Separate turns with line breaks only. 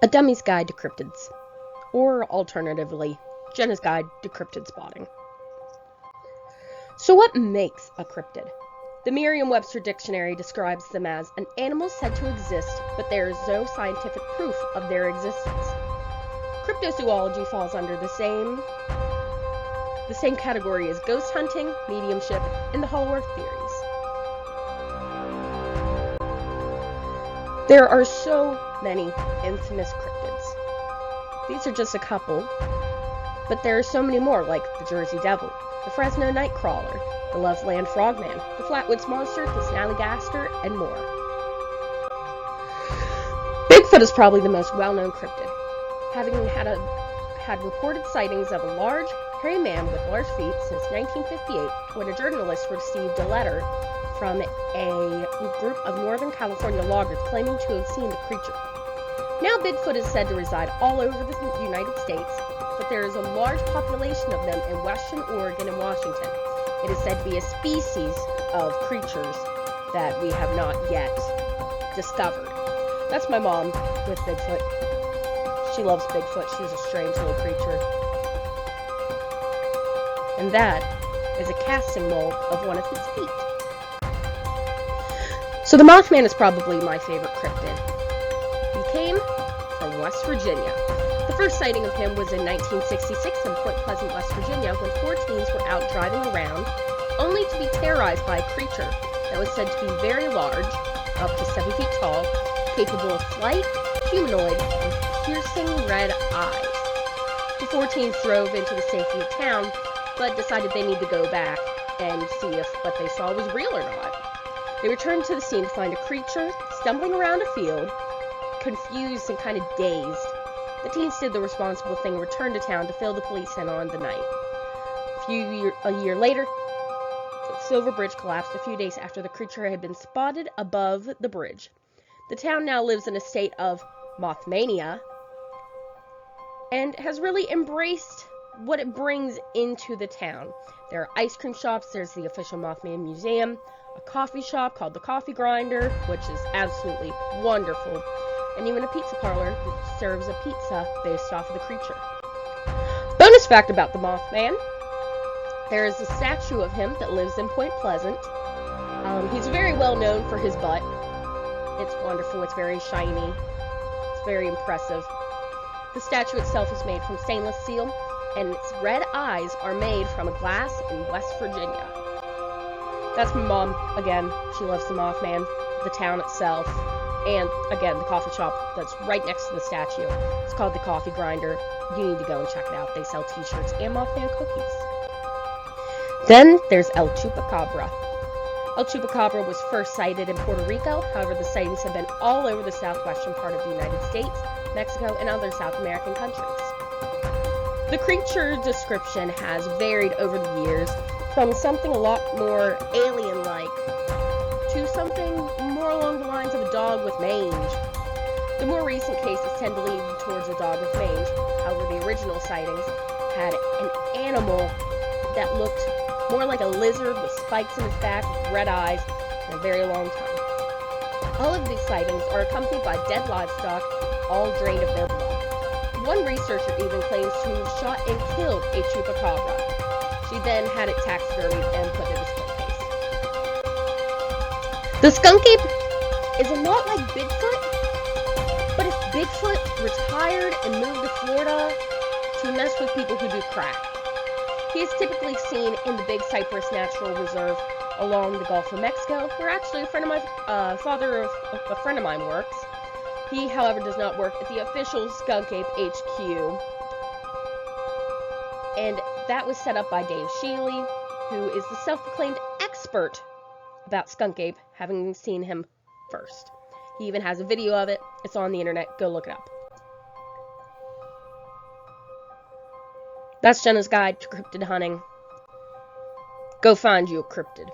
A Dummy's Guide to Cryptids, or alternatively, Jenna's Guide to Cryptid Spotting. So what makes a cryptid? The Merriam-Webster dictionary describes them as an animal said to exist, but there is no scientific proof of their existence. Cryptozoology falls under the same category as ghost hunting, mediumship, and the Hollow Earth theories. There are so many infamous cryptids. These are just a couple, but there are so many more, like the Jersey Devil, the Fresno Nightcrawler, the Loveland Frogman, the Flatwoods Monster, the Snallygaster, and more. Bigfoot is probably the most well-known cryptid, having had reported sightings of a large, hairy man with large feet since 1958, when a journalist received a letter from a group of Northern California loggers claiming to have seen the creature. Now Bigfoot is said to reside all over the United States, but there is a large population of them in western Oregon and Washington. It is said to be a species of creatures that we have not yet discovered. That's my mom with Bigfoot. She loves Bigfoot. She's a strange little creature. And that is a casting mold of one of its feet. So the Mothman is probably my favorite cryptid. He came from West Virginia. The first sighting of him was in 1966 in Point Pleasant, West Virginia, when 4 teens were out driving around, only to be terrorized by a creature that was said to be very large, up to 7 feet tall, capable of flight, humanoid, and piercing red eyes. The 4 teens drove into the safety of town, but decided they need to go back and see if what they saw was real or not. They returned to the scene to find a creature stumbling around a field, confused and kind of dazed. The teens did the responsible thing and returned to town to fill the police in on the night. A year later, the Silver Bridge collapsed a few days after the creature had been spotted above the bridge. The town now lives in a state of Mothmania and has really embraced what it brings into the town. There are ice cream shops, there's the official Mothman Museum, a coffee shop called the Coffee Grinder, which is absolutely wonderful, and even a pizza parlor that serves a pizza based off of the creature. Bonus fact about the Mothman: there is a statue of him that lives in Point Pleasant. He's very well known for his butt. It's wonderful, it's very shiny, it's very impressive. The statue itself is made from stainless steel, and its red eyes are made from a glass in West Virginia. That's my mom, again. She loves the Mothman, the town itself, and, again, the coffee shop that's right next to the statue. It's called the Coffee Grinder. You need to go and check it out. They sell t-shirts and Mothman cookies. Then there's El Chupacabra. El Chupacabra was first sighted in Puerto Rico. However, the sightings have been all over the southwestern part of the United States, Mexico, and other South American countries. The creature description has varied over the years, from something a lot more alien-like to something more along the lines of a dog with mange. The more recent cases tend to lean towards a dog with mange. However, the original sightings had an animal that looked more like a lizard with spikes in its back, with red eyes, and a very long tongue. All of these sightings are accompanied by dead livestock, all drained of their blood. One researcher even claims to have shot and killed a chupacabra. She then had it taxidermied and put in a display case. The skunk ape is a lot like Bigfoot, but if Bigfoot retired and moved to Florida to mess with people who do crack. He is typically seen in the Big Cypress Natural Reserve along the Gulf of Mexico, where actually a friend of mine works. He, however, does not work at the official Skunk Ape HQ. And that was set up by Dave Shealy, who is the self-proclaimed expert about Skunk Ape, having seen him first. He even has a video of it. It's on the internet. Go look it up. That's Jenna's Guide to Cryptid Hunting. Go find you a cryptid.